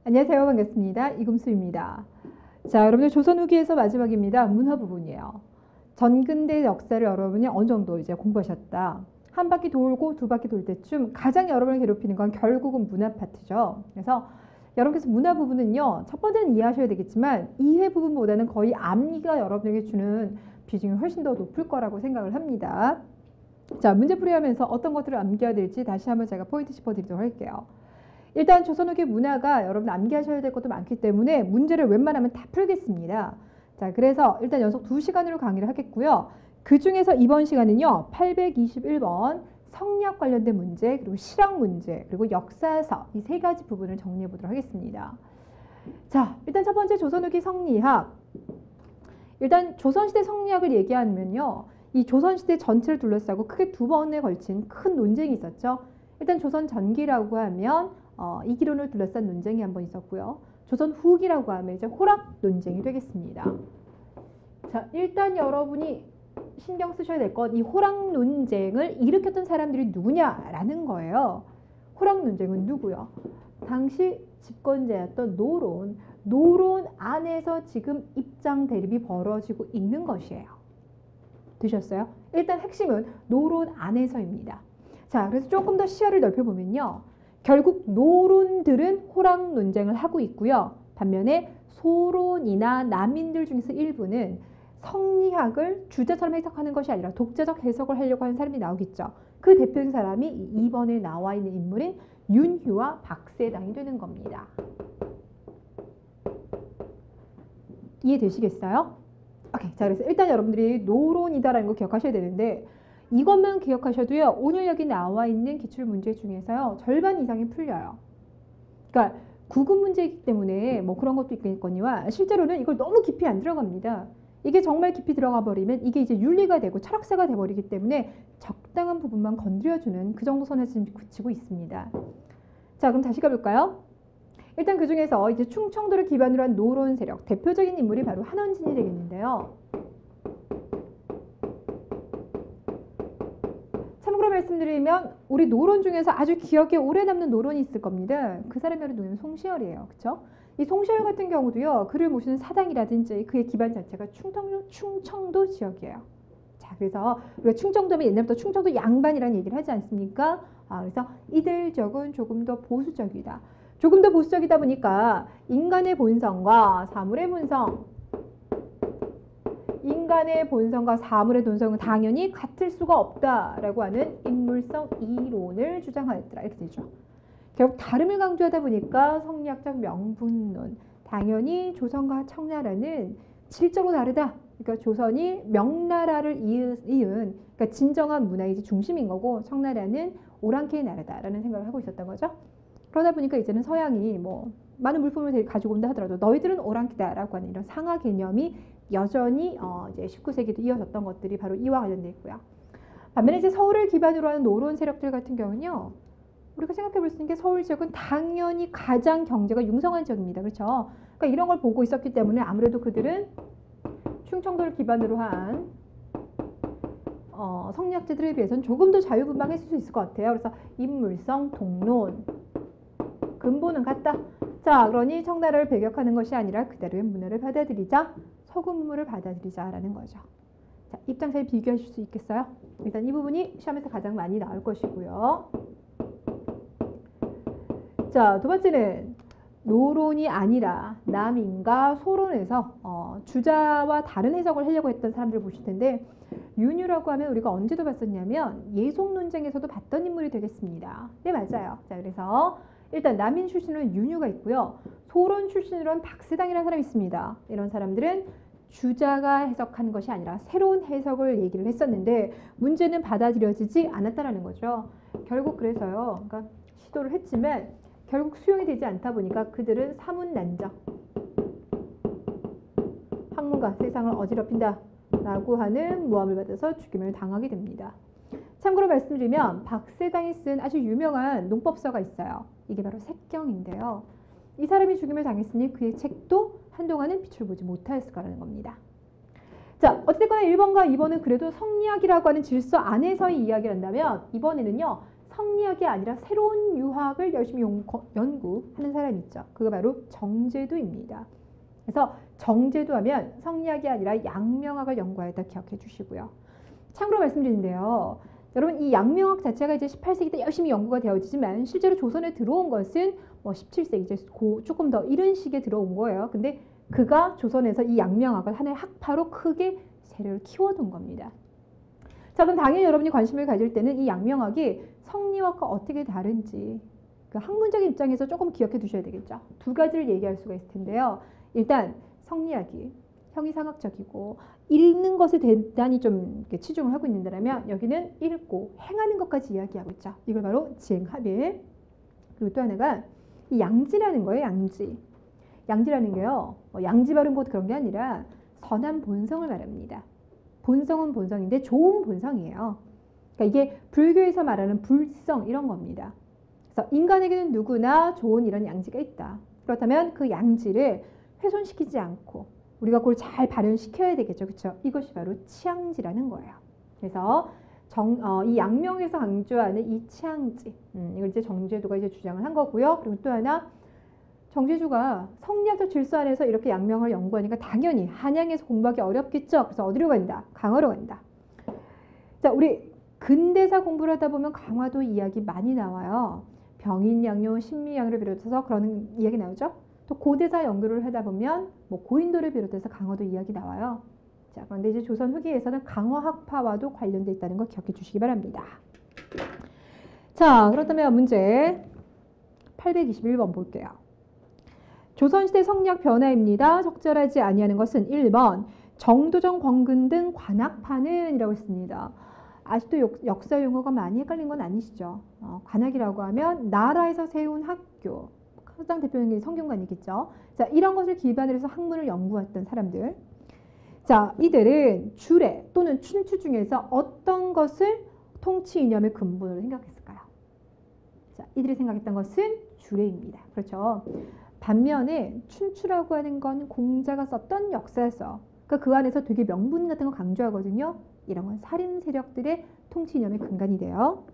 안녕하세요. 반갑습니다. 이금수입니다. 자, 여러분들 조선 후기에서 마지막입니다. 문화 부분이에요. 전근대 역사를 여러분이 어느 정도 이제 공부하셨다. 한 바퀴 돌고 두 바퀴 돌 때쯤 가장 여러분을 괴롭히는 건 결국은 문화 파트죠. 그래서 여러분께서 문화 부분은요, 첫 번째는 이해하셔야 되겠지만 이해 부분보다는 거의 암기가 여러분에게 주는 비중이 훨씬 더 높을 거라고 생각을 합니다. 자, 문제풀이하면서 어떤 것들을 암기해야 될지 다시 한번 제가 포인트 짚어드리도록 할게요. 일단 조선 후기 문화가 여러분 암기하셔야 될 것도 많기 때문에 문제를 웬만하면 다 풀겠습니다. 자, 그래서 일단 연속 2시간으로 강의를 하겠고요. 그 중에서 이번 시간은요. 821번 성리학 관련된 문제, 그리고 실학 문제, 그리고 역사서 이 세 가지 부분을 정리해 보도록 하겠습니다. 자, 일단 첫 번째 조선 후기 성리학. 일단 조선시대 성리학을 얘기하면요. 이 조선시대 전체를 둘러싸고 크게 두 번에 걸친 큰 논쟁이 있었죠. 일단 조선 전기라고 하면 이 기론을 둘러싼 논쟁이 한번 있었고요. 조선 후기라고 하면 이제 호락 논쟁이 되겠습니다. 자, 일단 여러분이 신경 쓰셔야 될 건 이 호락 논쟁을 일으켰던 사람들이 누구냐라는 거예요. 호락 논쟁은 누구요? 당시 집권자였던 노론 안에서 지금 입장 대립이 벌어지고 있는 것이에요. 되셨어요? 일단 핵심은 노론 안에서입니다. 자, 그래서 조금 더 시야를 넓혀보면요. 결국 노론들은 호락 논쟁을 하고 있고요. 반면에 소론이나 남인들 중에서 일부는 성리학을 주자처럼 해석하는 것이 아니라 독자적 해석을 하려고 하는 사람이 나오겠죠. 그 대표적인 사람이 2번에 나와 있는 인물인 윤휴와 박세당이 되는 겁니다. 이해되시겠어요? 오케이. 자, 그래서 일단 여러분들이 노론이다라는 거 기억하셔야 되는데 이것만 기억하셔도요. 오늘 여기 나와 있는 기출문제 중에서요. 절반 이상이 풀려요. 그러니까 구급 문제이기 때문에 뭐 그런 것도 있겠거니와 실제로는 이걸 너무 깊이 안 들어갑니다. 이게 정말 깊이 들어가 버리면 이게 이제 윤리가 되고 철학사가 돼버리기 때문에 적당한 부분만 건드려주는 그 정도 선에서 지금 그치고 있습니다. 자, 그럼 다시 가볼까요? 일단 그 중에서 이제 충청도를 기반으로 한 노론 세력 대표적인 인물이 바로 한원진이 되겠는데요. 참고로 말씀드리면 우리 노론 중에서 아주 기억에 오래 남는 노론이 있을 겁니다. 그 사람이 바로 누구냐면 송시열이에요. 그렇죠? 이 송시열 같은 경우도요. 그를 모시는 사당이라든지 그의 기반 자체가 충청도 지역이에요. 자, 그래서 우리가 충청도면 옛날부터 충청도 양반이라는 얘기를 하지 않습니까? 그래서 이들적은 조금 더 보수적이다. 조금 더 보수적이다 보니까 인간의 본성과 사물의 본성은 당연히 같을 수가 없다라고 하는 인물성 이론을 주장하였더라. 이렇게 되죠. 결국 다름을 강조하다 보니까 성리학적 명분론, 당연히 조선과 청나라는 질적으로 다르다. 그러니까 조선이 명나라를 이은 그러니까 진정한 문화의 중심인 거고 청나라는 오랑캐의 나라다라는 생각을 하고 있었던 거죠. 그러다 보니까 이제는 서양이 뭐 많은 물품을 가지고 온다 하더라도 너희들은 오랑캐다라고 하는 이런 상하 개념이 여전히 이제 19세기도 이어졌던 것들이 바로 이와 관련되어 있고요. 반면에 이제 서울을 기반으로 하는 노론 세력들 같은 경우는요. 우리가 생각해 볼 수 있는 게 서울 지역은 당연히 가장 경제가 융성한 지역입니다. 그렇죠? 그러니까 이런 걸 보고 있었기 때문에 아무래도 그들은 충청도를 기반으로 한 성리학자들에 비해서는 조금 더 자유분방했을 수 있을 것 같아요. 그래서 인물성, 동론, 근본은 같다. 자, 그러니 청나라를 배격하는 것이 아니라 그대로의 문화를 받아들이자, 서구문물을 받아들이자라는 거죠. 자, 입장 차이 비교하실 수 있겠어요? 일단 이 부분이 시험에서 가장 많이 나올 것이고요. 자, 두 번째는 노론이 아니라 남인과 소론에서 주자와 다른 해석을 하려고 했던 사람들을 보실 텐데 윤휴라고 하면 우리가 언제도 봤었냐면 예속 논쟁에서도 봤던 인물이 되겠습니다. 네, 맞아요. 자, 그래서 일단 남인 출신으로는 윤휴가 있고요. 소론 출신으로는 박세당이라는 사람이 있습니다. 이런 사람들은 주자가 해석하는 것이 아니라 새로운 해석을 얘기를 했었는데 문제는 받아들여지지 않았다라는 거죠. 결국 그래서요. 그러니까 시도를 했지만 결국 수용이 되지 않다 보니까 그들은 사문난적, 학문과 세상을 어지럽힌다 라고 하는 모함을 받아서 죽임을 당하게 됩니다. 참고로 말씀드리면 박세당이 쓴 아주 유명한 농법서가 있어요. 이게 바로 색경인데요. 이 사람이 죽임을 당했으니 그의 책도 한동안은 빛을 보지 못하였을 거라는 겁니다. 자, 어쨌거나 1번과 2번은 그래도 성리학이라고 하는 질서 안에서의 이야기를 한다면 이번에는요. 성리학이 아니라 새로운 유학을 열심히 연구하는 사람이 있죠. 그거 바로 정제도입니다. 그래서 정제도 하면 성리학이 아니라 양명학을 연구하였다 기억해 주시고요. 참고로 말씀드리는데요. 여러분 이 양명학 자체가 이제 18세기 때 열심히 연구가 되어지지만 실제로 조선에 들어온 것은 뭐 17세기 이제 조금 더 이런 식에 들어온 거예요. 근데 그가 조선에서 이 양명학을 하나의 학파로 크게 세력을 키워둔 겁니다. 자, 그럼 당연히 여러분이 관심을 가질 때는 이 양명학이 성리학과 어떻게 다른지 그 학문적인 입장에서 조금 기억해 두셔야 되겠죠. 두 가지를 얘기할 수가 있을 텐데요. 일단 성리학이 형이상학적이고 읽는 것에 대단히 좀 치중을 하고 있는다면 여기는 읽고 행하는 것까지 이야기하고 있죠. 이걸 바로 지행합일. 그리고 또 하나가 이 양지라는 거예요. 양지. 양지라는 게요. 양지 바른 곳 그런 게 아니라 선한 본성을 말합니다. 본성은 본성인데 좋은 본성이에요. 그러니까 이게 불교에서 말하는 불성 이런 겁니다. 그래서 인간에게는 누구나 좋은 이런 양지가 있다. 그렇다면 그 양지를 훼손시키지 않고 우리가 그걸 잘 발현시켜야 되겠죠. 그렇죠? 이것이 바로 치양지라는 거예요. 그래서 이 양명에서 강조하는 이 치양지, 이걸 이제 정제도가 이제 주장을 한 거고요. 그리고 또 하나 정제주가 성리학적 질서 안에서 이렇게 양명을 연구하니까 당연히 한양에서 공부하기 어렵겠죠. 그래서 어디로 간다? 강화로 간다. 자, 우리 근대사 공부를 하다 보면 강화도 이야기 많이 나와요. 병인양요, 신미양요를 비롯해서 그런 이야기 나오죠. 또 고대사 연구를 하다 보면 뭐 고인도를 비롯해서 강화도 이야기 나와요. 자, 그런데 이제 조선 후기에서는 강화학파와도 관련돼 있다는 거 기억해 주시기 바랍니다. 자, 그렇다면 문제 821번 볼게요. 조선시대 성리학 변화입니다. 적절하지 아니하는 것은 1번 정도전 권근 등 관학파는 이라고 했습니다. 아직도 역사 용어가 많이 헷갈린 건 아니시죠? 관학이라고 하면 나라에서 세운 학교, 가장 대표적인 게 성균관이겠죠. 자, 이런 것을 기반으로 해서 학문을 연구했던 사람들. 자, 이들은 주례 또는 춘추 중에서 어떤 것을 통치 이념의 근본으로 생각했을까요? 자, 이들이 생각했던 것은 주례입니다. 그렇죠. 반면에 춘추라고 하는 건 공자가 썼던 역사서, 그러니까 그 안에서 되게 명분 같은 거 강조하거든요. 이런 건 살인 세력들의 통치 이념의 근간이 돼요.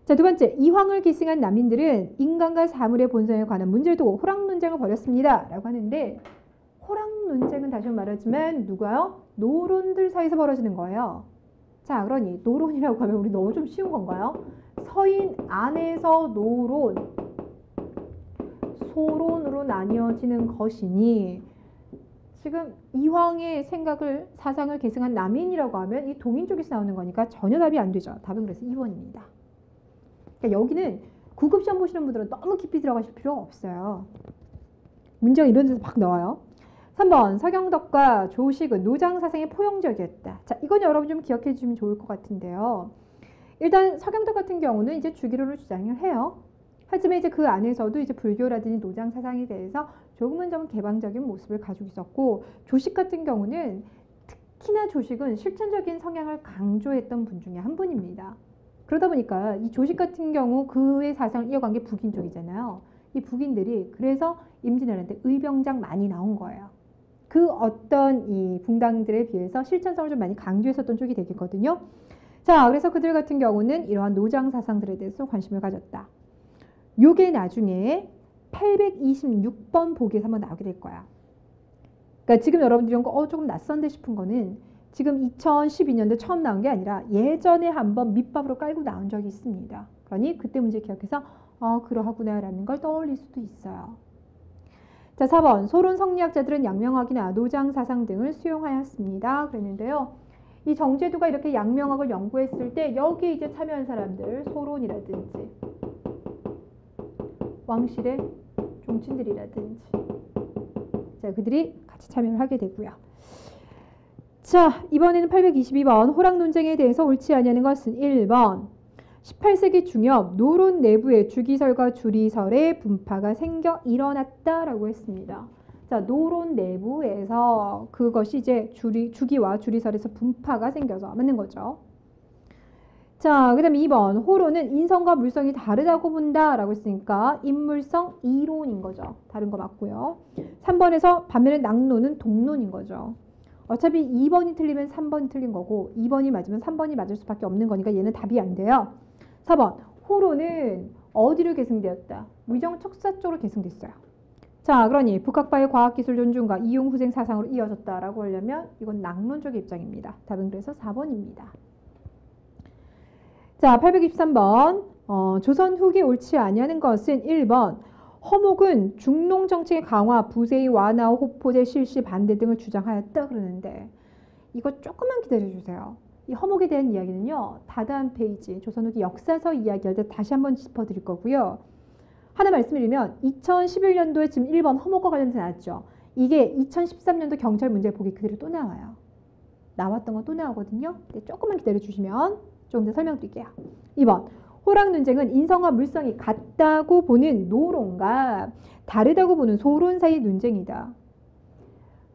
자, 두 번째, 이황을 기승한 남인들은 인간과 사물의 본성에 관한 문제를 두고 호락 논쟁을 벌였습니다. 라고 하는데 호락 논쟁은 다시 말하지만 누가요? 노론들 사이에서 벌어지는 거예요. 자, 그러니 노론이라고 하면 우리 너무 좀 쉬운 건가요? 서인 안에서 노론, 소론으로 나뉘어지는 것이니 지금 이황의 사상을 계승한 남인이라고 하면 이 동인 쪽에서 나오는 거니까 전혀 답이 안 되죠. 답은 그래서 2번입니다. 그러니까 여기는 9급 시험 보시는 분들은 너무 깊이 들어가실 필요가 없어요. 문제가 이런 데서 막 나와요. 3번 서경덕과 조식은 노장 사상의 포용적이었다. 자, 이건 여러분 좀 기억해 주시면 좋을 것 같은데요. 일단 서경덕 같은 경우는 이제 주기론을 주장을 해요. 하지만 이제 그 안에서도 이제 불교라든지 노장 사상에 대해서 조금은 좀 개방적인 모습을 가지고 있었고, 조식 같은 경우는 특히나 조식은 실천적인 성향을 강조했던 분 중에 한 분입니다. 그러다 보니까 이 조식 같은 경우 그의 사상을 이어간 게 북인 쪽이잖아요. 이 북인들이 그래서 임진왜란때 의병장 많이 나온 거예요. 그 어떤 이 붕당들에 비해서 실천성을 좀 많이 강조했었던 쪽이 되겠거든요. 자, 그래서 그들 같은 경우는 이러한 노장 사상들에 대해서 관심을 가졌다. 요게 나중에 826번 보기에서 한번 나오게 될 거야. 그러니까 지금 여러분들이 이런 거 조금 낯선데 싶은 거는 지금 2012년도에 처음 나온 게 아니라 예전에 한번 밑밥으로 깔고 나온 적이 있습니다. 그러니 그때 문제 기억해서 그러하구나 라는 걸 떠올릴 수도 있어요. 자, 4번 소론 성리학자들은 양명학이나 노장 사상 등을 수용하였습니다. 그랬는데요. 이 정제도가 이렇게 양명학을 연구했을 때 여기 이제 참여한 사람들, 소론이라든지 왕실의 종친들이라든지, 자, 그들이 같이 참여를 하게 되고요. 자, 이번에는 822번 호락 논쟁에 대해서 옳지 아니하는 것은 1번 18세기 중엽 노론 내부에 주기설과 주리설의 분파가 생겨 일어났다라고 했습니다. 자, 노론 내부에서 그것이 이제 주기와 주리설에서 분파가 생겨서 맞는 거죠. 자, 그 다음에 2번 호로는 인성과 물성이 다르다고 본다라고 했으니까 인물성 이론인 거죠. 다른 거 맞고요. 3번에서 반면에 낙론은 동론인 거죠. 어차피 2번이 틀리면 3번이 틀린 거고 2번이 맞으면 3번이 맞을 수밖에 없는 거니까 얘는 답이 안 돼요. 4번 호로는 어디로 계승되었다? 위정척사 쪽으로 계승됐어요. 자, 그러니 북학파의 과학기술 존중과 이용 후생 사상으로 이어졌다라고 하려면 이건 낙론 쪽의 입장입니다. 답은 그래서 4번입니다. 자, 823번. 조선 후기 옳지 아니하는 것은 1번. 허목은 중농 정책의 강화, 부세의 완화, 호포제 실시 반대 등을 주장하였다 그러는데 이거 조금만 기다려주세요. 이 허목에 대한 이야기는요. 다다음 페이지 조선 후기 역사서 이야기할 때 다시 한번 짚어드릴 거고요. 하나 말씀드리면 2011년도에 지금 1번 허목과 관련해서 나왔죠. 이게 2013년도 경찰 문제 보기 그대로 또 나와요. 나왔던 건 또 나오거든요. 근데 조금만 기다려주시면 조금 더 설명드릴게요. 2번. 호랑 논쟁은 인성과 물성이 같다고 보는 노론과 다르다고 보는 소론 사이의 논쟁이다.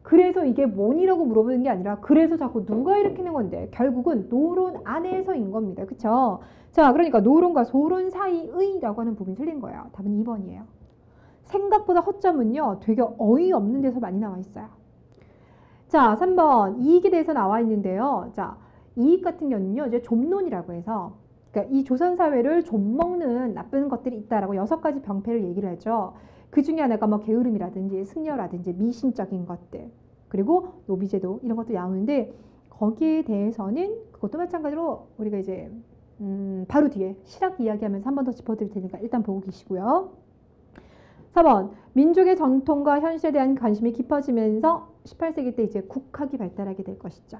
그래서 이게 뭐니라고 물어보는 게 아니라 그래서 자꾸 누가 일으키는 건데 결국은 노론 안에서인 겁니다. 그쵸? 자, 그러니까 노론과 소론 사이의라고 하는 부분이 틀린 거예요. 답은 2번이에요. 생각보다 허점은요. 되게 어이없는 데서 많이 나와 있어요. 자, 3번 이익에 대해서 나와 있는데요. 자, 이익 같은 경우는요. 이제 좀론이라고 해서 그러니까 이 조선 사회를 좀먹는 나쁜 것들이 있다라고 6가지 병폐를 얘기를 하죠. 그 중에 하나가 뭐 게으름이라든지 승려라든지 미신적인 것들 그리고 노비제도 이런 것도 나오는데 거기에 대해서는 그것도 마찬가지로 우리가 이제 바로 뒤에 실학 이야기하면서 한 번 더 짚어드릴 테니까 일단 보고 계시고요. 4번 민족의 전통과 현실에 대한 관심이 깊어지면서 18세기 때 이제 국학이 발달하게 될 것이죠.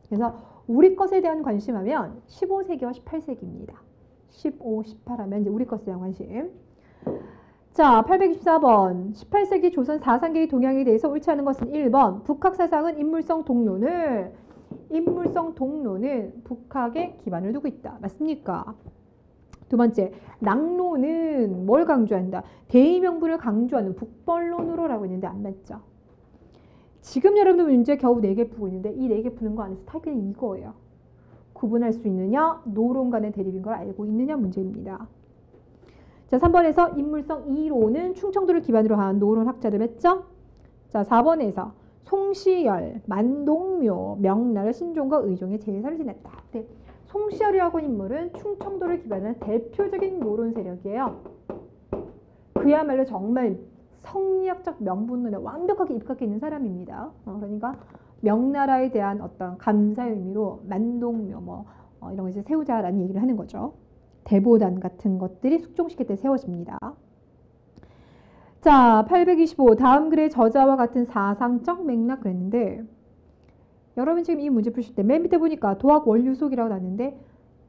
그래서 우리 것에 대한 관심하면 15세기와 18세기입니다. 15, 18 하면 이제 우리 것에 대한 관심. 자, 824번. 18세기 조선 4상계의 동향에 대해서 옳지 않은 것은 1번. 북학사상은 인물성 동론은 북학에 기반을 두고 있다. 맞습니까? 두 번째, 낙론은 뭘 강조한다? 대의명분을 강조하는 북벌론으로라고 했는데 안 맞죠? 지금 여러분들 문제 겨우 4개 풀고 있는데 이 4개 푸는 거 안에서 타격은 이거예요. 구분할 수 있느냐? 노론 간의 대립인 걸 알고 있느냐 문제입니다. 자, 3번에서 인물성 이론은 충청도를 기반으로 한 노론 학자들 했죠? 자, 4번에서 송시열, 만동묘, 명나라 신종과 의종의 제사를 지냈다. 네. 송시열이라고 하는 인물은 충청도를 기반으로 한 대표적인 노론 세력이에요. 그야말로 정말 성리학적 명분론에 완벽하게 입각해 있는 사람입니다. 그러니까 명나라에 대한 어떤 감사의 의미로 만동묘 이런 거 이제 세우자라는 얘기를 하는 거죠. 대보단 같은 것들이 숙종시킬 때 세워집니다. 자, 825 다음 글의 저자와 같은 사상적 맥락 그랬는데 여러분 지금 이 문제 푸실 때 맨 밑에 보니까 도학 원류속이라고 나왔는데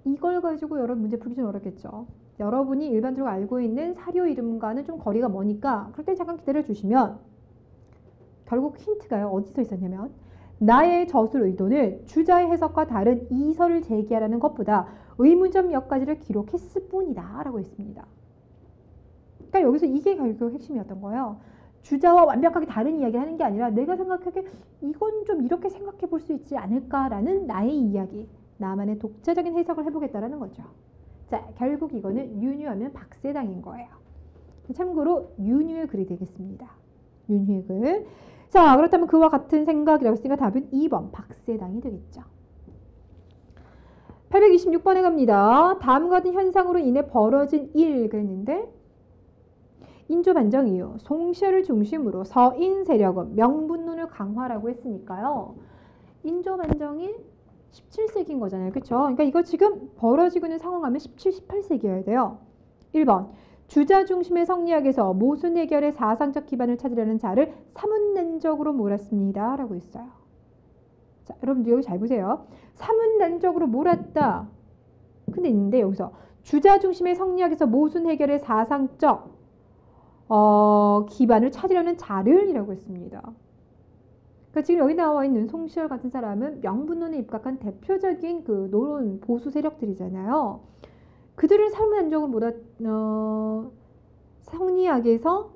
이걸 가지고 여러분 문제 풀기 좀 어렵겠죠. 여러분이 일반적으로 알고 있는 사료 이름과는 좀 거리가 머니까 그럴 때 잠깐 기다려 주시면 결국 힌트가요. 어디서 있었냐면 나의 저술 의도는 주자의 해석과 다른 이설을 제기하라는 것보다 의문점 몇 가지를 기록했을 뿐이다 라고 했습니다. 그러니까 여기서 이게 결국 핵심이었던 거예요. 주자와 완벽하게 다른 이야기를 하는 게 아니라 내가 생각하기에 이건 좀 이렇게 생각해 볼 수 있지 않을까라는 나의 이야기, 나만의 독자적인 해석을 해보겠다라는 거죠. 자, 결국 이거는 윤유하면 박세당인 거예요. 참고로 윤유의 글이 되겠습니다. 윤유의 글. 자, 그렇다면 그와 같은 생각이라고 했으니까 답은 2번 박세당이 되겠죠. 826번에 갑니다. 다음과 같은 현상으로 인해 벌어진 일 그랬는데 인조 반정 이후 송시열을 중심으로 서인 세력은 명분론을 강화라고 했으니까요. 인조 반정이 17세기인 거잖아요. 그렇죠? 그러니까 이거 지금 벌어지고 있는 상황하면 17, 18세기여야 돼요. 1번. 주자 중심의 성리학에서 모순 해결의 사상적 기반을 찾으려는 자를 사문난적으로 몰았습니다. 라고 있어요. 자, 여러분들 여기 잘 보세요. 사문난적으로 몰았다. 근데 있는데 여기서 주자 중심의 성리학에서 모순 해결의 사상적 기반을 찾으려는 자를 이라고 했습니다. 그러니까 지금 여기 나와 있는 송시열 같은 사람은 명분론에 입각한 대표적인 그 노론 보수 세력들이잖아요. 그들을 사문난적으로 성리학에서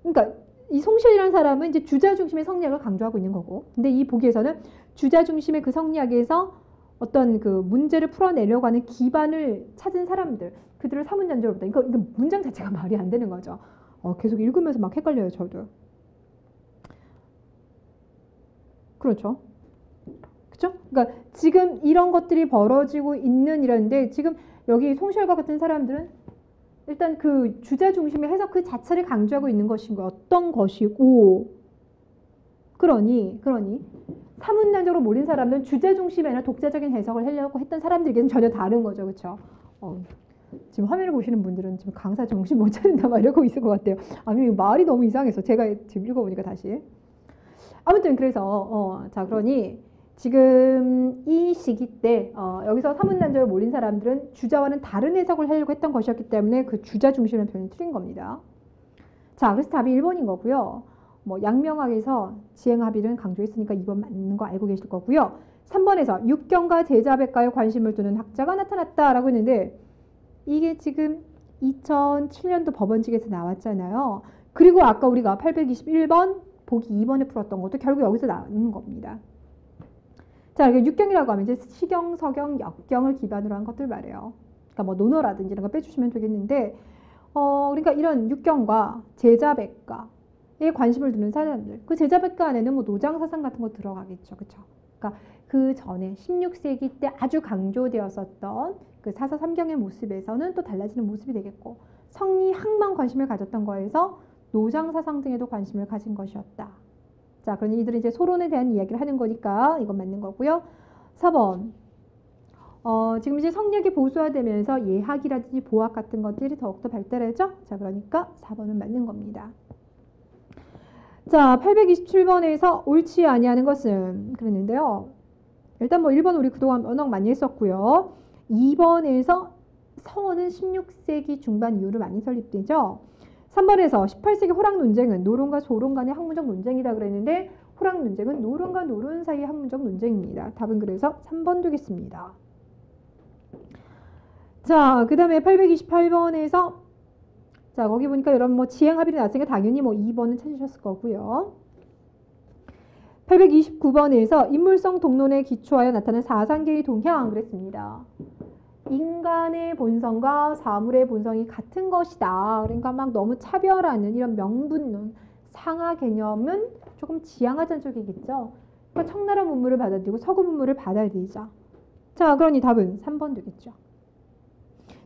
그러니까 이 송시열이라는 사람은 이제 주자 중심의 성리학을 강조하고 있는 거고, 근데 이 보기에서는 주자 중심의 그 성리학에서 어떤 그 문제를 풀어내려고 하는 기반을 찾은 사람들, 그들을 사문난적으로 보다. 이거 문장 자체가 말이 안 되는 거죠. 계속 읽으면서 막 헷갈려요, 저도. 그렇죠? 그렇죠? 그러니까 지금 이런 것들이 벌어지고 있는 이런데 지금 여기 송시열과 같은 사람들은 일단 그 주자 중심의 해석 그 자체를 강조하고 있는 것인 거 어떤 것이고, 그러니 사문단적으로 몰린 사람은 주자 중심이 아니라 독자적인 해석을 하려고 했던 사람들에게는 전혀 다른 거죠, 그렇죠? 지금 화면을 보시는 분들은 지금 강사 정신 못 차린다 막 이러고 있을 것 같아요. 아니 말이 너무 이상해서 제가 지금 읽어보니까 다시. 아무튼 그래서 자 그러니 지금 이 시기 때 여기서 사문단적으로 몰린 사람들은 주자와는 다른 해석을 하려고 했던 것이었기 때문에 그 주자 중심의 표현이 틀린 겁니다. 자 그래서 답이 1번인 거고요. 뭐 양명학에서 지행합의를 강조했으니까 2번 맞는 거 알고 계실 거고요. 3번에서 육경과 제자백과에 관심을 두는 학자가 나타났다라고 했는데 이게 지금 2007년도 법원직에서 나왔잖아요. 그리고 아까 우리가 821번 보기 2번에 풀었던 것도 결국 여기서 나오는 겁니다. 자, 이렇게 육경이라고 하면 이제 시경, 서경, 역경을 기반으로 한 것들 말이에요. 그러니까 뭐 논어라든지 이런 거 빼주시면 되겠는데, 그러니까 이런 육경과 제자백과에 관심을 두는 사람들, 그 제자백과 안에는 뭐 노장사상 같은 거 들어가겠죠, 그렇죠? 그러니까 그 전에 16세기 때 아주 강조되었었던 그 사사삼경의 모습에서는 또 달라지는 모습이 되겠고, 성리학만 관심을 가졌던 거에서 노장사상 등에도 관심을 가진 것이었다. 자, 그러니 이들은 이제 소론에 대한 이야기를 하는 거니까 이건 맞는 거고요. 4번. 지금 이제 성리학이 보수화되면서 예학이라든지 보학 같은 것들이 더욱더 발달했죠. 자, 그러니까 4번은 맞는 겁니다. 자, 827번에서 옳지 아니하는 것은 그랬는데요. 일단 뭐 1번 우리 그동안 워낙 많이 했었고요. 2번에서 서원은 16세기 중반 이후로 많이 설립되죠. 3번에서 18세기 호랑 논쟁은 노론과 소론 간의 학문적 논쟁이다 그랬는데 호랑 논쟁은 노론과 노론 사이의 학문적 논쟁입니다. 답은 그래서 3번 되겠습니다. 자, 그 다음에 828번에서 자, 거기 보니까 여러분 뭐 지행합의를 나왔으니까 당연히 뭐 2번은 찾으셨을 거고요. 829번에서 인물성 동론에 기초하여 나타난 사상계의 동향 그랬습니다. 인간의 본성과 사물의 본성이 같은 것이다. 그러니까 막 너무 차별하는 이런 명분론, 상하 개념은 조금 지양하자는 쪽이겠죠. 그러니까 청나라 문물을 받아들이고 서구 문물을 받아들이자. 자, 그러니 답은 3번 되겠죠.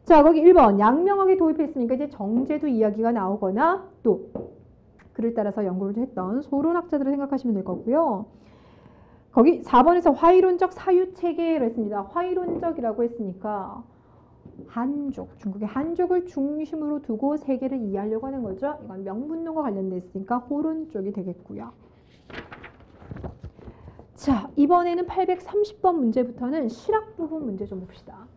자, 거기 1번 양명학에 도입했으니까 이제 정제도 이야기가 나오거나 또 그를 따라서 연구를 했던 소론학자들을 생각하시면 될 거고요. 거기 4번에서 화이론적 사유체계를 했습니다. 화이론적이라고 했으니까 한족, 중국의 한족을 중심으로 두고 세계를 이해하려고 하는 거죠. 이건 명분론과 관련돼 있으니까 호론 쪽이 되겠고요. 자, 이번에는 830번 문제부터는 실학 부분 문제 좀 봅시다.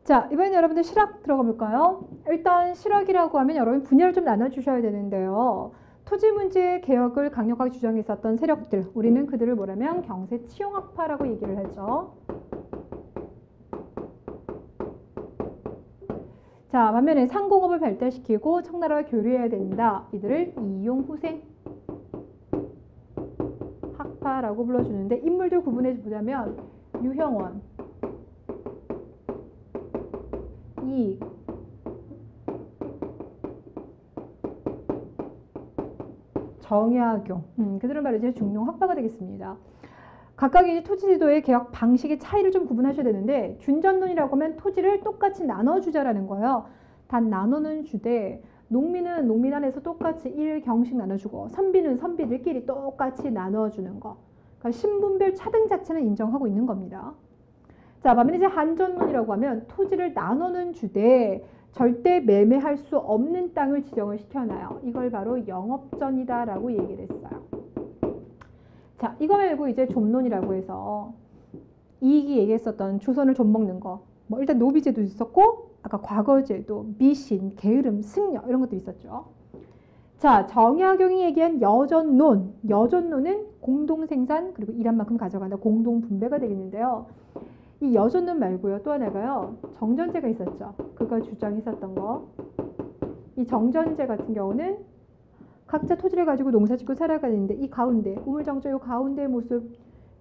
자, 이번에는 여러분들 실학 들어가 볼까요? 일단 실학이라고 하면 여러분 분야를 좀 나눠주셔야 되는데요. 토지 문제 개혁을 강력하게 주장했었던 세력들, 우리는 그들을 뭐라면 경세 치용학파라고 얘기를 하죠. 자, 반면에 상공업을 발달시키고 청나라와 교류해야 된다. 이들을 이용후생 학파라고 불러주는데 인물들 구분해 보자면 유형원, 이익, 정약용, 그들은 바로 이제 중용학파가 되겠습니다. 각각의 토지 지도의 개혁 방식의 차이를 좀 구분하셔야 되는데 균전론이라고 하면 토지를 똑같이 나눠주자라는 거예요. 단 나누는 주되 농민은 농민 안에서 똑같이 일경씩 나눠주고 선비는 선비들끼리 똑같이 나눠주는 거. 그러니까 신분별 차등 자체는 인정하고 있는 겁니다. 자, 반면에 이제 한전론이라고 하면 토지를 나누는 주되 절대 매매할 수 없는 땅을 지정을 시켜놔요. 이걸 바로 영업전이다라고 얘기를 했어요. 자, 이거 말고 이제 좀론이라고 해서 이익이 얘기했었던 조선을 좀 먹는 거. 뭐 일단 노비제도 있었고 아까 과거제도, 미신, 게으름, 승려 이런 것도 있었죠. 자, 정약용이 얘기한 여전론. 여전론은 공동생산 그리고 일한 만큼 가져간다. 공동분배가 되겠는데요. 이 여전론 말고요. 또 하나가요. 정전제 있었죠. 그걸 주장했었던 거. 이 정전제 같은 경우는 각자 토지를 가지고 농사짓고 살아가는데 이 가운데 우물정자 요 가운데의 모습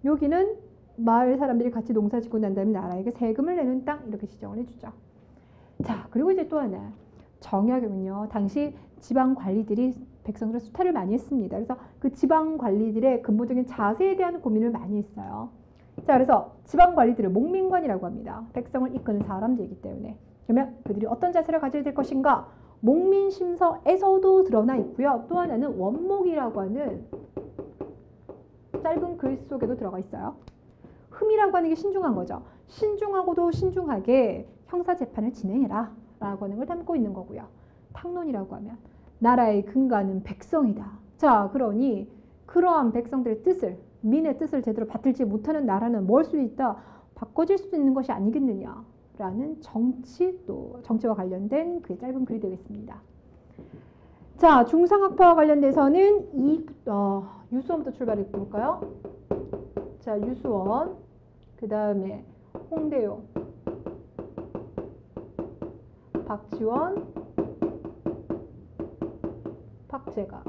여기는 마을 사람들이 같이 농사짓고 난 다음에 나라에게 세금을 내는 땅 이렇게 지정을 해주죠. 자, 그리고 이제 또 하나 정약용은요. 당시 지방 관리들이 백성들의 수탈을 많이 했습니다. 그래서 그 지방 관리들의 근본적인 자세에 대한 고민을 많이 했어요. 자, 그래서 지방관리들을 목민관이라고 합니다. 백성을 이끄는 사람들이기 때문에. 그러면 그들이 어떤 자세를 가져야 될 것인가? 목민심서에서도 드러나 있고요. 또 하나는 원목이라고 하는 짧은 글 속에도 들어가 있어요. 흠이라고 하는 게 신중한 거죠. 신중하고도 신중하게 형사재판을 진행해라 라고 하는 걸 담고 있는 거고요. 탕론이라고 하면 나라의 근간은 백성이다. 자, 그러니 그러한 백성들의 뜻을, 민의 뜻을 제대로 받들지 못하는 나라는 뭘 수 있다? 바꿔질 수 있는 것이 아니겠느냐 라는 정치와 관련된 그 짧은 글이 되겠습니다. 자, 중상학파와 관련돼서는 유수원부터 출발해 볼까요? 자, 유수원, 그 다음에 홍대용, 박지원, 박제가.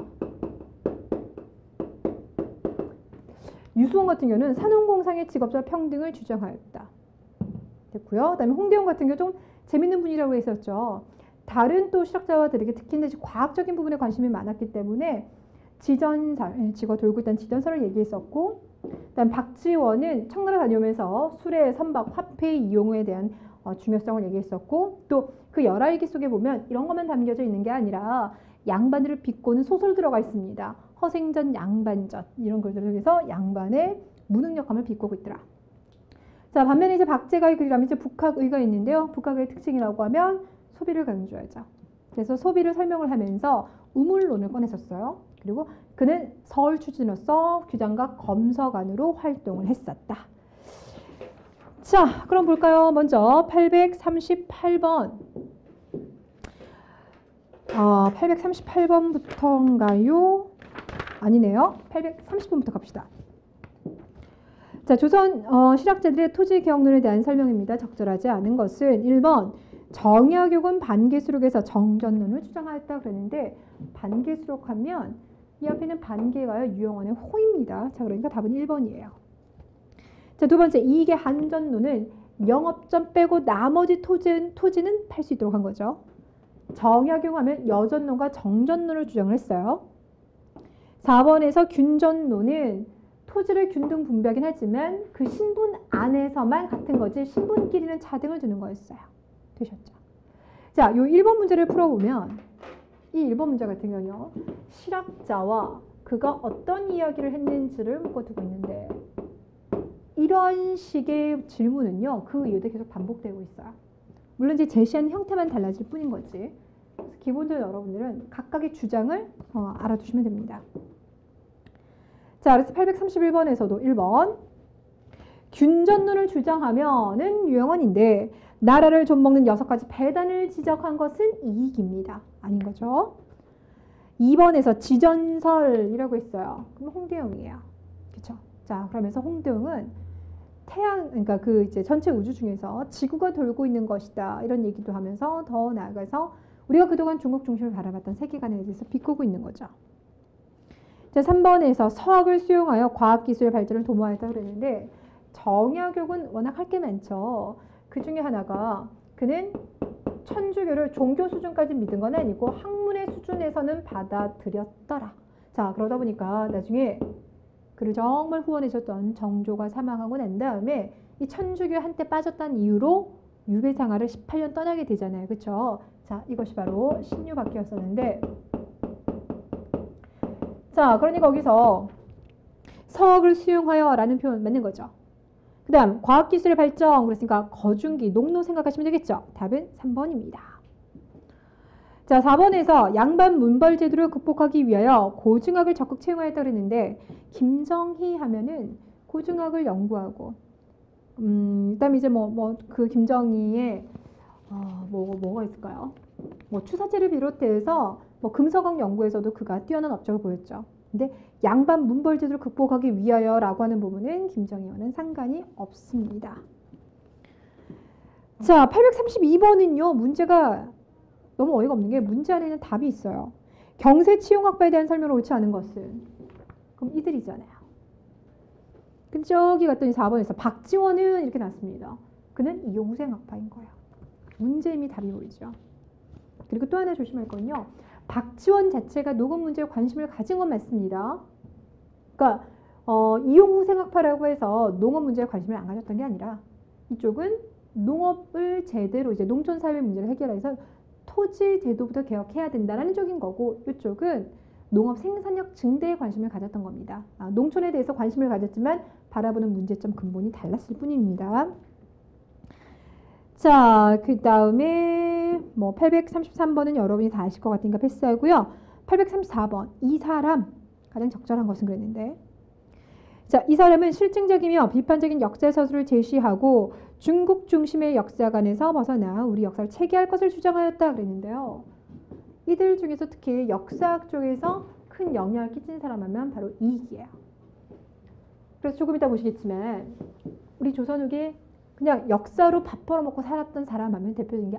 유수원 같은 경우는 산업공상의 직업자 평등을 주장하였다. 됐고요. 그 다음에 홍대용 같은 경우 좀 재밌는 분이라고 했었죠. 다른 또 실학자와들에게 특히나 과학적인 부분에 관심이 많았기 때문에 지전설, 지가 돌고 있던 지전설을 얘기했었고, 그다음 박지원은 청나라 다녀오면서 수레, 선박, 화폐 이용에 대한 중요성을 얘기했었고, 또 그 열하일기 속에 보면 이런 것만 담겨져 있는 게 아니라 양반들을 비꼬는 소설 들어가 있습니다. 허생전, 양반전 이런 글들 중에서 양반의 무능력함을 비꼬고 있더라. 자, 반면에 이제 박제가의 글이라면 이제 북학의가 있는데요. 북학의 특징이라고 하면 소비를 강조하죠. 그래서 소비를 설명을 하면서 우물론을 꺼냈었어요. 그리고 그는 서울 출신으로서 규장과 검서관으로 활동을 했었다. 자, 그럼 볼까요? 먼저 838번. 838번부터인가요? 아니네요. 830번부터 갑시다. 자, 조선 실학자들의 토지개혁론에 대한 설명입니다. 적절하지 않은 것은 1번 정약용은 반계수록에서 정전론을 주장하였다 그랬는데, 반계수록하면 이 앞에는 반계가요, 유영원의 호입니다. 자, 그러니까 답은 1번이에요. 자, 두 번째 이익의 한전론은 영업전 빼고 나머지 토지는 팔 수 있도록 한 거죠. 정약용 하면 여전론과 정전론을 주장을 했어요. 4번에서 균전론은 토지를 균등 분배하긴 하지만 그 신분 안에서만 같은 거지 신분끼리는 차등을 두는 거였어요. 되셨죠? 자, 요 1번 문제를 풀어보면 이 1번 문제 같은 경우요, 실학자와 그가 어떤 이야기를 했는지를 묶어두고 있는데, 이런 식의 질문은요, 그 이후에 계속 반복되고 있어요. 물론 이제 제시하는 형태만 달라질 뿐인 거지. 그래서 기본적으로 여러분들은 각각의 주장을 알아두시면 됩니다. 자, 그래서 831번에서도 1번 균전론을 주장하면은 유영원인데 나라를 좀먹는 6가지 배단을 지적한 것은 이익입니다. 아닌 거죠. 2번에서 지전설이라고 했어요. 그럼 홍대영이에요. 그렇죠? 자, 그러면서 홍대영은 그러니까 그 이제 전체 우주 중에서 지구가 돌고 있는 것이다 이런 얘기도 하면서 더 나아가서 우리가 그동안 중국 중심을 바라봤던 세계관에 대해서 비꼬고 있는 거죠. 자, 3번에서 서학을 수용하여 과학기술의 발전을 도모하였다 그랬는데, 정약용은 워낙 할 게 많죠. 그 중에 하나가 그는 천주교를 종교 수준까지 믿은 건 아니고 학문의 수준에서는 받아들였더라. 자, 그러다 보니까 나중에 그를 정말 후원해줬던 정조가 사망하고 난 다음에 이 천주교 한때 빠졌다는 이유로 유배상하를 18년 떠나게 되잖아요. 그렇죠? 자, 이것이 바로 신유박해였었는데, 자, 그러니 거기서 서학을 수용하여 라는 표현 맞는 거죠. 그 다음 과학기술의 발전, 그랬으니까 거중기, 농로 생각하시면 되겠죠. 답은 3번입니다. 자, 4번에서 양반 문벌 제도를 극복하기 위하여 고증학을 적극 채용하였다 그랬는데, 김정희 하면은 고증학을 연구하고, 그다음에 이제 그 김정희의 뭐가 있을까요? 추사제를 비롯해서 금서강 연구에서도 그가 뛰어난 업적을 보였죠. 근데 양반 문벌 제도를 극복하기 위하여라고 하는 부분은 김정희와는 상관이 없습니다. 자, 832번은요, 문제가 너무 어이가 없는 게 문제 안에는 답이 있어요. 경세 치용학파에 대한 설명을 옳지 않은 것은, 그럼 이들이잖아요. 근데 저기 갔더니 4번에서 박지원은 이렇게 났습니다. 그는 이용생학파인 거예요. 문제 이미 답이 보이죠. 그리고 또 하나 조심할 건요, 박지원 자체가 녹음 문제에 관심을 가진 건 맞습니다. 그러니까 이용우 생각파라고 해서 농업 문제에 관심을 안 가졌던 게 아니라 이쪽은 농업을 제대로 이제 농촌 사회 문제를 해결해서 토지 제도부터 개혁해야 된다는 쪽인 거고, 이쪽은 농업 생산력 증대에 관심을 가졌던 겁니다. 농촌에 대해서 관심을 가졌지만 바라보는 문제점 근본이 달랐을 뿐입니다. 자, 그 다음에 뭐 833번은 여러분이 다 아실 것 같으니까 패스하고요. 834번 이 사람, 가장 적절한 것은 그랬는데, 자, 이 사람은 실증적이며 비판적인 역사 서술을 제시하고 중국 중심의 역사관에서 벗어나 우리 역사를 체계할 것을 주장하였다 그랬는데요. 이들 중에서 특히 역사학 쪽에서 큰 영향을 끼친 사람 하면 바로 이익이에요. 그래서 조금 이따 보시겠지만 우리 조선 후기에 그냥 역사로 밥 벌어먹고 살았던 사람 하면 대표적인 게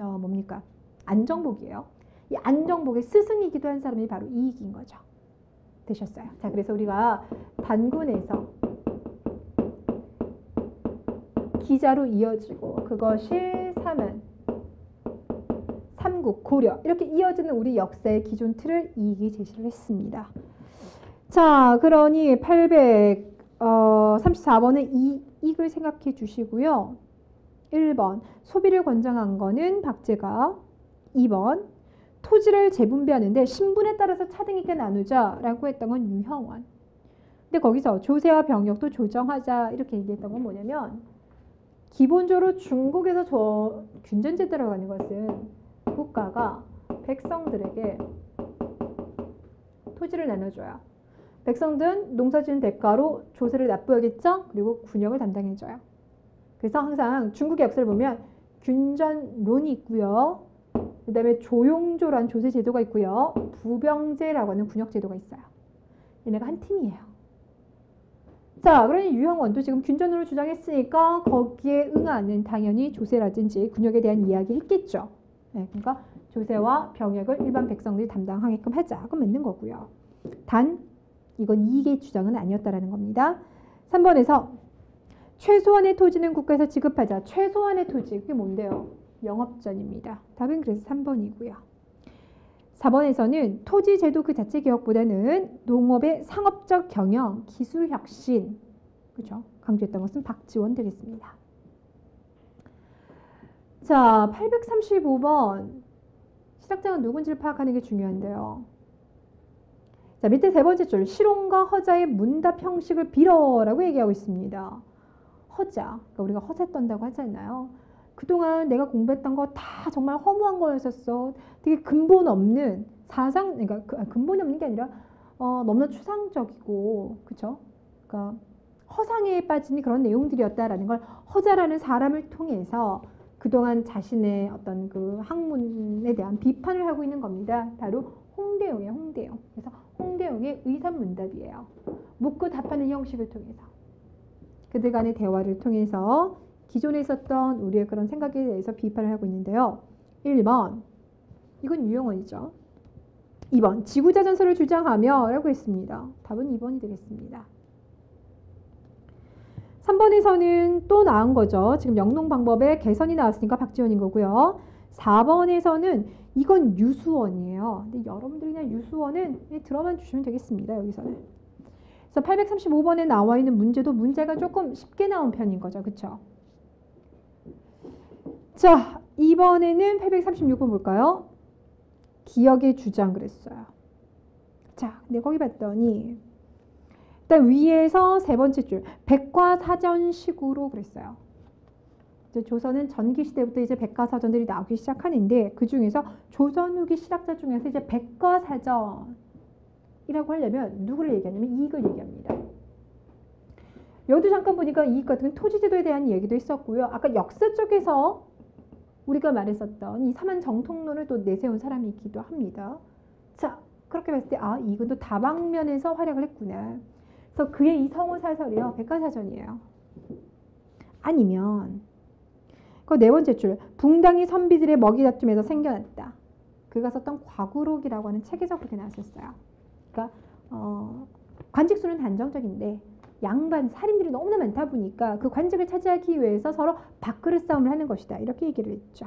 뭡니까? 안정복이에요. 이 안정복의 스승이기도 한 사람이 바로 이익인 거죠. 되셨어요. 자, 그래서 우리가 단군에서 기자로 이어지고 그것이 삼한, 삼국, 고려 이렇게 이어지는 우리 역사의 기존 틀을 이익이 제시를 했습니다. 자, 그러니 834번은 이익을 생각해 주시고요. 1번 소비를 권장한 거는 박제가, 2번 토지를 재분배하는데 신분에 따라서 차등 있게 나누자라고 했던 건 유형원. 근데 거기서 조세와 병역도 조정하자 이렇게 얘기했던 건 뭐냐면, 기본적으로 중국에서 균전제도라고 하는 것은 국가가 백성들에게 토지를 나눠줘요. 백성들은 농사지은 대가로 조세를 납부하겠죠. 그리고 군역을 담당해줘요. 그래서 항상 중국의 역사를 보면 균전론이 있고요. 그 다음에 조용조라는 조세 제도가 있고요. 부병제라고 하는 군역 제도가 있어요. 얘네가 한 팀이에요. 자, 그러니 유형원도 지금 균전으로 주장했으니까 거기에 응하는 당연히 조세라든지 군역에 대한 이야기 했겠죠. 네, 그러니까 조세와 병역을 일반 백성들이 담당하게끔 하자. 그럼 맞는 거고요. 단 이건 이익의 주장은 아니었다라는 겁니다. 3번에서 최소한의 토지는 국가에서 지급하자. 최소한의 토지, 그게 뭔데요? 영업전입니다. 답은 그래서 3번이고요. 4번에서는 토지 제도 그 자체 개혁보다는 농업의 상업적 경영, 기술 혁신, 그렇죠? 강조했던 것은 박지원 되겠습니다. 자, 835번 실학자는 누군지를 파악하는 게 중요한데요. 자, 밑에 세 번째 줄 실온과 허자의 문답 형식을 빌어라고 얘기하고 있습니다. 허자, 그러니까 우리가 허세 떤다고 하지 않나요? 그동안 내가 공부했던 거 다 정말 허무한 거였었어. 되게 근본 없는 사상, 그러니까 근본이 없는 게 아니라 너무나 추상적이고, 그렇죠? 그러니까 허상에 빠진 그런 내용들이었다라는 걸 허자라는 사람을 통해서 그동안 자신의 어떤 그 학문에 대한 비판을 하고 있는 겁니다. 바로 홍대용이에요, 홍대용. 그래서 홍대용의 의산문답이에요. 묻고 답하는 형식을 통해서 그들 간의 대화를 통해서 기존에 있었던 우리의 그런 생각에 대해서 비판을 하고 있는데요. 1번 이건 유형원이죠. 2번 지구자전설을 주장하며 라고 했습니다. 답은 2번이 되겠습니다. 3번에서는 또 나온 거죠. 지금 영농 방법에 개선이 나왔으니까 박지원인 거고요. 4번에서는 이건 유수원이에요. 근데 여러분들이 그냥 유수원은 들어만 주시면 되겠습니다. 여기서는. 그래서 835번에 나와 있는 문제도 문제가 조금 쉽게 나온 편인 거죠. 그렇죠? 자, 이번에는 836번 볼까요? 기억의 주장 그랬어요. 자, 근데 거기 봤더니 일단 위에서 세 번째 줄 백과사전식으로 그랬어요. 이제 조선은 전기시대부터 이제 백과사전들이 나오기 시작하는데 그 중에서 조선 후기 실학자 중에서 이제 백과사전이라고 하려면 누구를 얘기하냐면 이익을 얘기합니다. 여기도 잠깐 보니까 이익 같은 건 토지제도에 대한 얘기도 있었고요. 아까 역사 쪽에서 우리가 말했었던 이 삼한 정통론을 또 내세운 사람이 있기도 합니다. 자, 그렇게 봤을 때 이건 또 다방면에서 활약을 했구나. 그래서 그의 이 성우사설이요, 백과사전이에요. 아니면 그 네 번째 줄 붕당이 선비들의 먹이 다툼에서 생겨났다. 그가 썼던 과구록이라고 하는 책에서 그렇게 나왔었어요. 그러니까 관직수는 단정적인데 양반 살인들이 너무나 많다 보니까 그 관직을 차지하기 위해서 서로 밥그릇 싸움을 하는 것이다. 이렇게 얘기를 했죠.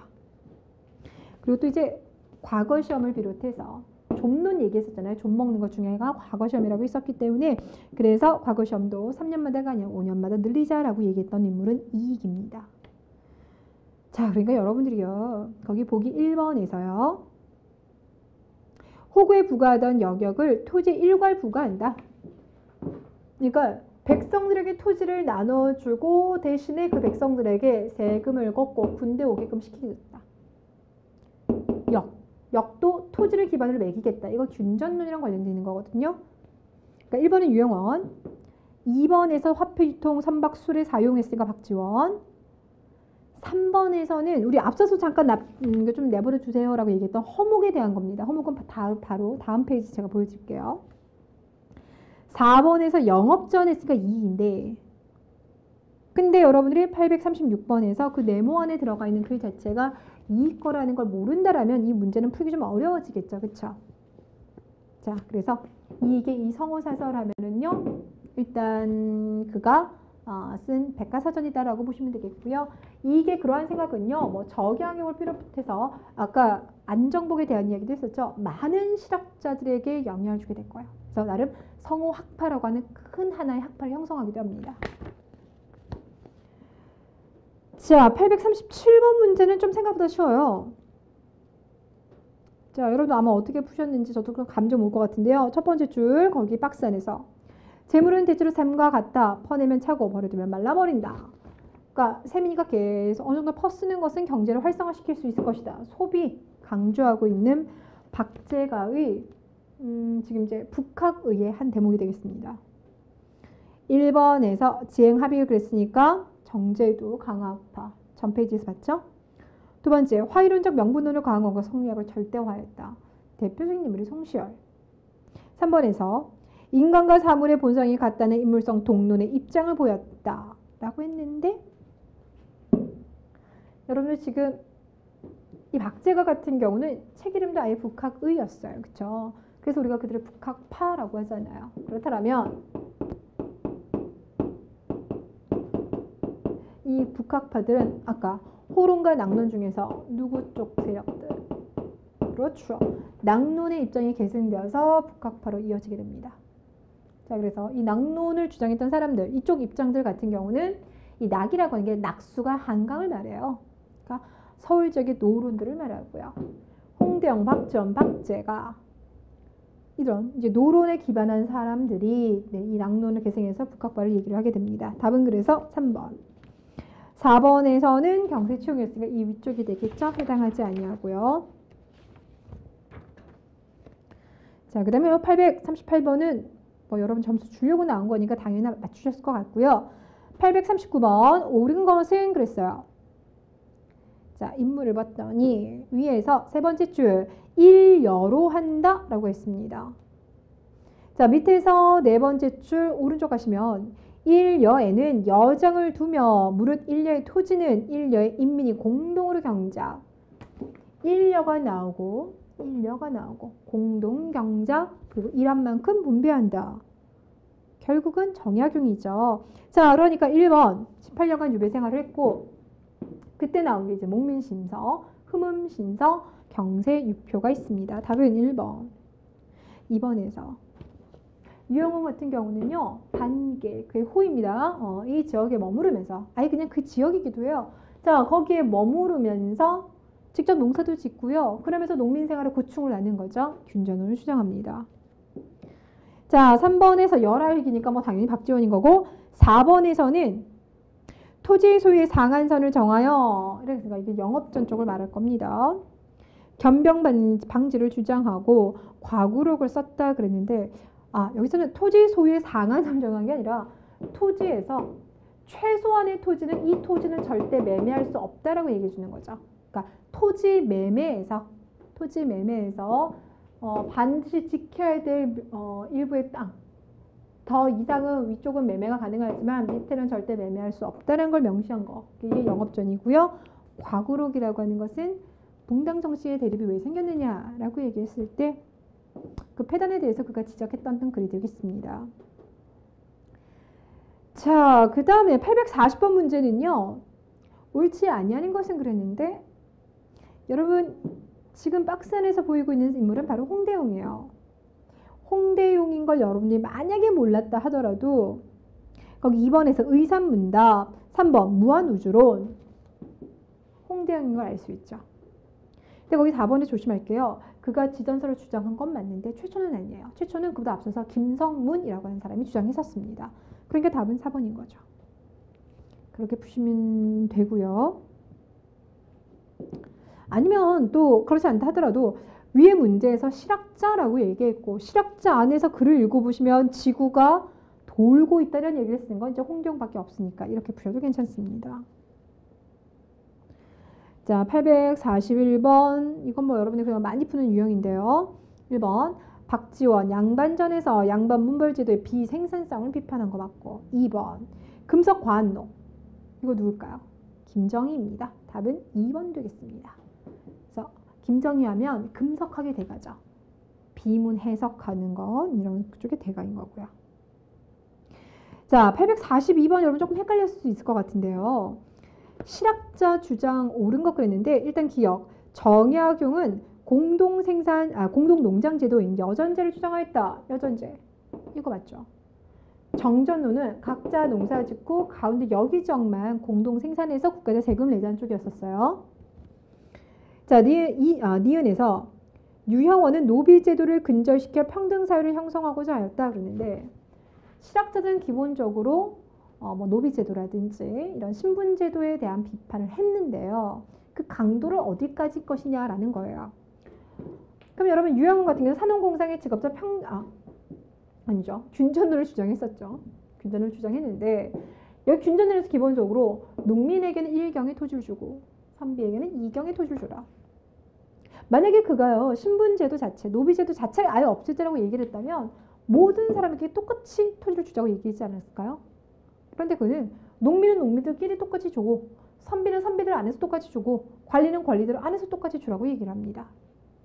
그리고 또 이제 과거 시험을 비롯해서 좀론 얘기했었잖아요. 좀 먹는 것 중에가 과거시험이라고 있었기 때문에 그래서 과거시험도 3년마다가 아니라 5년마다 늘리자라고 얘기했던 인물은 이익입니다. 자, 그러니까 여러분들이요. 거기 보기 1번에서요. 호구에 부과하던 여격을 토지 일괄 부과한다. 그러니까 백성들에게 토지를 나눠주고 대신에 그 백성들에게 세금을 걷고 군대 오게끔 시키겠다. 역도 토지를 기반으로 매기겠다. 이거 균전론이랑 관련되는 거거든요. 그러니까 1번은 유영원, 2번에서 화폐유통 선박술에 사용했으니까 박지원, 3번에서는 우리 앞서서 잠깐 좀 내버려 주세요라고 얘기했던 허목에 대한 겁니다. 허목은 바로 다음 페이지 제가 보여줄게요. 4번에서 영업전 했으니까 이익인데 근데 여러분들이 836번에서 그 네모 안에 들어가 있는 글 자체가 이익 거라는 걸 모른다라면 이 문제는 풀기 좀 어려워지겠죠. 그쵸? 자, 그래서 이게 이 성호사설 하면은요. 일단 그가 쓴 백과사전이다라고 보시면 되겠고요. 이게 그러한 생각은요. 뭐 저경영을 비롯해서 아까 안정복에 대한 이야기도 했었죠. 많은 실학자들에게 영향을 주게 될 거예요. 그래서 나름 성호학파라고 하는 큰 하나의 학파를 형성하기도 합니다. 자, 837번 문제는 좀 생각보다 쉬워요. 자, 여러분 아마 어떻게 푸셨는지 저도 그런 감점 올 것 같은데요. 첫 번째 줄 거기 박스 안에서 재물은 대체로 샘과 같다. 퍼내면 차고 버려두면 말라버린다. 그러니까 샘이니까 계속 어느 정도 퍼쓰는 것은 경제를 활성화시킬 수 있을 것이다. 소비 강조하고 있는 박제가의 지금 이제 북학의의 한 대목이 되겠습니다. 1번에서 지행합의를 그랬으니까 정제도 강화파. 전 페이지에서 봤죠? 두 번째, 화이론적 명분론을 강한 것과 성리학을 절대화했다. 대표적인 인물이 송시열. 3번에서 인간과 사물의 본성이 같다는 인물성 동론의 입장을 보였다. 라고 했는데 여러분들 지금 이 박제가 같은 경우는 책 이름도 아예 북학의였어요. 그쵸? 그래서 우리가 그들을 북학파라고 하잖아요. 그렇다면 이 북학파들은 아까 호론과 낙론 중에서 누구 쪽 세력들? 그렇죠. 낙론의 입장이 계승되어서 북학파로 이어지게 됩니다. 자, 그래서 이 낙론을 주장했던 사람들, 이쪽 입장들 같은 경우는 이 낙이라고 하는 게 낙수가 한강을 말해요. 그러니까 서울 지역의 노론들을 말하고요. 홍대영, 박지원, 박제가 이런 이제 노론에 기반한 사람들이 이 낙론을 계승해서 북학파를 얘기를 하게 됩니다. 답은 그래서 3번. 4번에서는 경세치용이었으니까 이 위쪽이 되겠죠? 해당하지 아니하고요. 자, 그 다음에 838번은 뭐 여러분 점수 주려고 나온 거니까 당연히 맞추셨을 것 같고요. 839번 옳은 것은 그랬어요. 자, 인물을 봤더니 위에서 세 번째 줄 일여로 한다 라고 했습니다. 자, 밑에서 네 번째 줄 오른쪽 가시면 일여에는 여정을 두며 무릇 일여의 토지는 일여의 인민이 공동으로 경작. 일여가 나오고 공동 경작 그리고 일한 만큼 분배한다. 결국은 정약용이죠. 자, 그러니까 1번 18년간 유배 생활을 했고 그때 나온 게 이제 목민신서, 흠음신서, 경세유표가 있습니다. 답은 1번. 2번에서 유영원 같은 경우는요. 반계, 그게 호입니다. 이 지역에 머무르면서 아예 그냥 그 지역이기도 해요. 자, 거기에 머무르면서 직접 농사도 짓고요. 그러면서 농민생활에 고충을 나는 거죠. 균전론을 주장합니다. 자, 3번에서 열하일기니까 뭐 당연히 박지원인 거고 4번에서는 토지 소유의 상한선을 정하여 그러니까 이게 영업전 쪽을 말할 겁니다. 겸병 방지를 주장하고 과구록을 썼다 그랬는데 여기서는 토지 소유의 상한선을 정한 게 아니라 토지에서 최소한의 토지는 이 토지는 절대 매매할 수 없다라고 얘기해 주는 거죠. 그러니까 토지 매매에서 반드시 지켜야 될 일부의 땅 더 이상은 위쪽은 매매가 가능하지만 밑에는 절대 매매할 수 없다는 걸 명시한 거. 이게 영업전이고요. 과구록이라고 하는 것은 붕당 정씨의 대립이 왜 생겼느냐라고 얘기했을 때 그 폐단에 대해서 그가 지적했던 글이 되겠습니다. 자, 그 다음에 840번 문제는요. 옳지 아니하는 것은 그랬는데 여러분 지금 박스 안에서 보이고 있는 인물은 바로 홍대용이에요. 홍대용인 걸 여러분들이 만약에 몰랐다 하더라도 거기 2번에서 의산문답, 3번 무한우주론, 홍대용인 걸 알 수 있죠. 근데 거기 4번에 조심할게요. 그가 지전설을 주장한 건 맞는데 최초는 아니에요. 최초는 그보다 앞서서 김성문이라고 하는 사람이 주장했었습니다. 그러니까 답은 4번인 거죠. 그렇게 푸시면 되고요. 아니면 또 그렇지 않다 하더라도 위에 문제에서 실학자라고 얘기했고 실학자 안에서 글을 읽어보시면 지구가 돌고 있다는 얘기를 쓰는 건 이제 홍대용밖에 없으니까 이렇게 푸셔도 괜찮습니다. 자, 841번. 이건 뭐 여러분이 그냥 많이 푸는 유형인데요. 1번. 박지원 양반전에서 양반 문벌제도의 비생산성을 비판한 거 맞고 2번. 금석 과한록. 이거 누굴까요? 김정희입니다. 답은 2번 되겠습니다. 그래서 김정희 하면 금석학의 대가죠. 비문 해석하는 건 이런 쪽의 대가인 거고요. 자, 842번 여러분 조금 헷갈릴 수 있을 것 같은데요. 실학자 주장 옳은 것 그랬는데 일단 기억. 정약용은 공동농장 제도인 여전제를 주장하였다. 여전제. 이거 맞죠? 정전노는 각자 농사 짓고 가운데 여기저기만 공동 생산해서 국가에다 세금을 내자는 쪽이었었어요. 자, 니은에서 유형원은 노비제도를 근절시켜 평등사회를 형성하고자 하였다 그러는데 실학자들은 기본적으로 뭐 노비제도라든지 이런 신분제도에 대한 비판을 했는데요. 그 강도를 어디까지 것이냐라는 거예요. 그럼 여러분 유형원 같은 경우는 산업공상의 직업자 아니죠. 균전론을 주장했었죠. 균전론을 주장했는데 여기 균전론에서 기본적으로 농민에게는 1경의 토지를 주고 선비에게는 2경의 토지를 줘라. 만약에 그가요 신분제도 자체, 노비제도 자체를 아예 없애자라고 얘기를 했다면 모든 사람에게 똑같이 토지를 주자고 얘기하지 않았을까요? 그런데 그는 농민은 농민들끼리 똑같이 주고 선비는 선비들 안에서 똑같이 주고 관리는 관리들 안에서 똑같이 주라고 얘기를 합니다.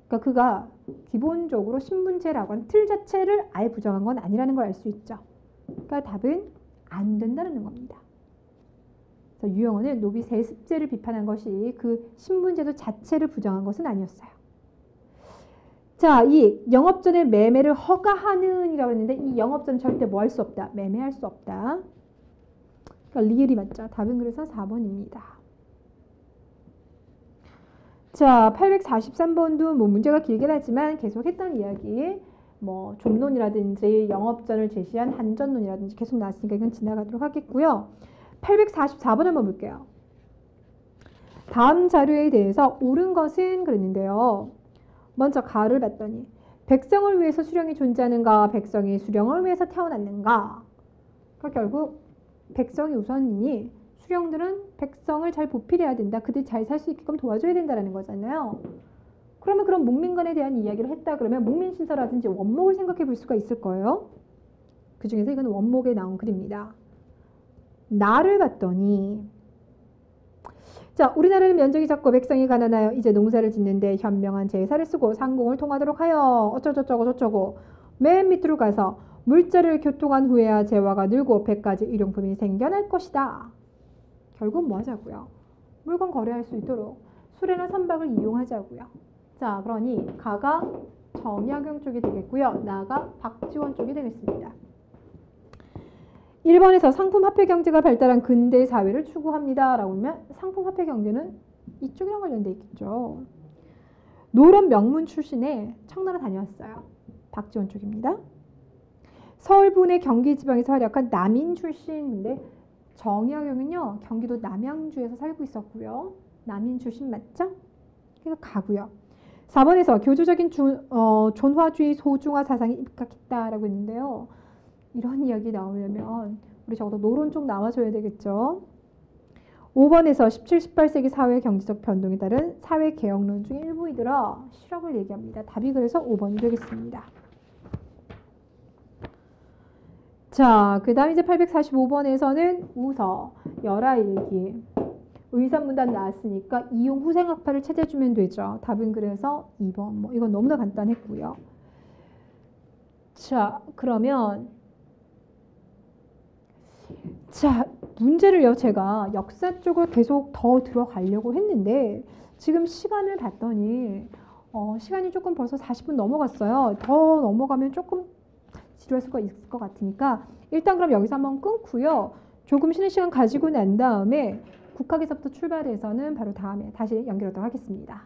그러니까 그가 기본적으로 신분제라고 하는 틀 자체를 아예 부정한 건 아니라는 걸 알 수 있죠. 그러니까 답은 안 된다는 겁니다. 그래서 유형원은 노비 세습제를 비판한 것이 그 신분제도 자체를 부정한 것은 아니었어요. 자, 이 영업전의 매매를 허가하는 이라고 했는데 이 영업전은 절대 뭐 할 수 없다. 매매할 수 없다. 그러니까 리을이 맞죠. 답은 그래서 4번입니다. 자, 843번도 뭐 문제가 길긴 하지만 계속 했던 이야기 뭐 좀론이라든지 영업전을 제시한 한전론이라든지 계속 나왔으니까 이건 지나가도록 하겠고요. 844번 한번 볼게요. 다음 자료에 대해서 옳은 것은 그랬는데요. 먼저 가를 봤더니 백성을 위해서 수령이 존재하는가 백성이 수령을 위해서 태어났는가. 그러니까 결국 백성이 우선이니 수령들은 백성을 잘 보필해야 된다. 그들이 잘 살 수 있게끔 도와줘야 된다는 거잖아요. 그러면 그런 목민관에 대한 이야기를 했다 그러면 목민신서라든지 원목을 생각해 볼 수가 있을 거예요. 그 중에서 이건 원목에 나온 글입니다. 나를 봤더니 자, 우리나라는 면적이 작고 백성이 가난하여 이제 농사를 짓는데 현명한 제사를 쓰고 상공을 통하도록 하여 어쩌저쩌고 저쩌고 맨 밑으로 가서 물자를 교통한 후에야 재화가 늘고 100가지 일용품이 생겨날 것이다. 결국 뭐 하자고요? 물건 거래할 수 있도록 수레나 선박을 이용하자고요. 자, 그러니 가가 정약용 쪽이 되겠고요. 나가 박지원 쪽이 되겠습니다. 1번에서 상품화폐경제가 발달한 근대 사회를 추구합니다. 라고 하면 상품화폐경제는 이쪽이랑 관련돼 있겠죠. 노론 명문 출신의 청나라 다녀왔어요. 박지원 쪽입니다. 서울분의 경기지방에서 활약한 남인 출신인데 정약용은요. 경기도 남양주에서 살고 있었고요. 남인 출신 맞죠? 그래서 가고요. 4번에서 교조적인 존화주의 소중화 사상이 입각했다라고 했는데요. 이런 이야기 나오려면 우리 적어도 노론 쪽 나와줘야 되겠죠. 5번에서 17, 18세기 사회 경제적 변동에 따른 사회 개혁론 중 일부이더라. 실학을 얘기합니다. 답이 그래서 5번이 되겠습니다. 자, 그 다음 이제 845번에서는 우서, 열하일기, 의산문답 나왔으니까 이용 후생학파를 찾아주면 되죠. 답은 그래서 2번. 뭐 이건 너무나 간단했고요. 자, 그러면 자, 문제를요. 제가 역사 쪽을 계속 더 들어가려고 했는데 지금 시간을 봤더니 시간이 조금 벌써 40분 넘어갔어요. 더 넘어가면 조금 지루할 수가 있을 것 같으니까 일단 그럼 여기서 한번 끊고요. 조금 쉬는 시간 가지고 난 다음에 국학에서부터 출발해서는 바로 다음에 다시 연결하도록 하겠습니다.